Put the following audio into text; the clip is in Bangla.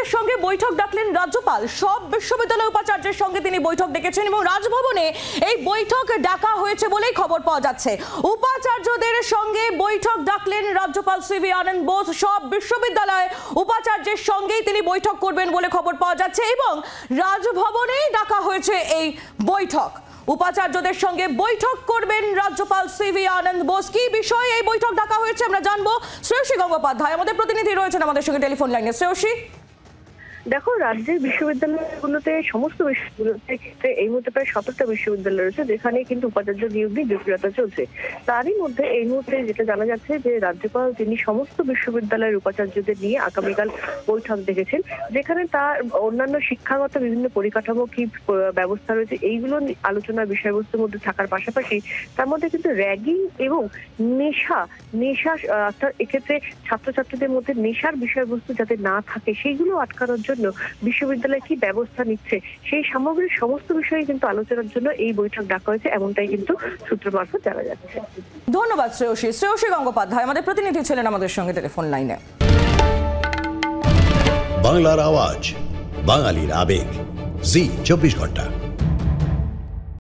উপাচার্যদের সঙ্গে বৈঠক ডাকলেন রাজ্যপাল। সব বিশ্ববিদ্যালয় উপাচার্যের সঙ্গে তিনি বৈঠক ডেকেছেন এবং রাজভবনে এই বৈঠক ডাকা হয়েছে বলেই খবর পাওয়া যাচ্ছে। উপাচার্যদের সঙ্গে বৈঠক ডাকলেন রাজ্যপাল সিভি আনন্দ বোস। সব বিশ্ববিদ্যালয় উপাচার্যের সঙ্গেই তিনি বৈঠক করবেন বলে খবর পাওয়া যাচ্ছে এবং রাজভবনেই ডাকা হয়েছে এই বৈঠক। উপাচার্যদের সঙ্গে বৈঠক করবেন রাজ্যপাল সিভি আনন্দ বোস। কি বিষয়ে এই বৈঠক ডাকা হয়েছে আমরা জানবো। শ্রেয়সী গঙ্গোপাধ্যায় আমাদের প্রতিনিধি রয়েছেন আমাদের সঙ্গে টেলিফোন লাইনে। শ্রেয়সী, দেখো, রাজ্যের বিশ্ববিদ্যালয়গুলোতে সমস্ত বিশ্ববিদ্যালয়ের ক্ষেত্রে এই মুহূর্তে প্রায় 17টা বিশ্ববিদ্যালয় রয়েছে যেখানে কিন্তু উপাচার্য নিয়োগ নিয়ে জটিলতা চলছে। তারই মধ্যে এই মুহূর্তে যেটা জানা যাচ্ছে যে রাজ্যপাল তিনি সমস্ত বিশ্ববিদ্যালয়ের উপাচার্যদের নিয়ে আগামীকাল বৈঠক ডেকেছেন, যেখানে তার অন্যান্য শিক্ষাগত বিভিন্ন পরিকাঠামো কি ব্যবস্থা রয়েছে এইগুলো আলোচনার বিষয়বস্তুর মধ্যে থাকার পাশাপাশি তার মধ্যে কিন্তু র্যাগিং এবং নেশা অর্থাৎ এক্ষেত্রে ছাত্রছাত্রীদের মধ্যে নেশার বিষয়বস্তু যাতে না থাকে সেইগুলো আটকানোর জন্য বিশ্ববিদ্যালয় কি ব্যবস্থা নিচ্ছে সেই সামগ্রিক সমস্ত বিষয়ে কিন্তু আলোচনার জন্য এই বৈঠক ডাকা হয়েছে, এমনটাই কিন্তু সূত্র মারফত জানা যাচ্ছে। ধন্যবাদ শ্রেয়সী। শ্রেয়সী গঙ্গোপাধ্যায় আমাদের প্রতিনিধি ছিলেন আমাদের সঙ্গে টেলিফোন লাইনে। বাংলার আওয়াজ, বাঙালির আবেগ, জি 24 ঘন্টা।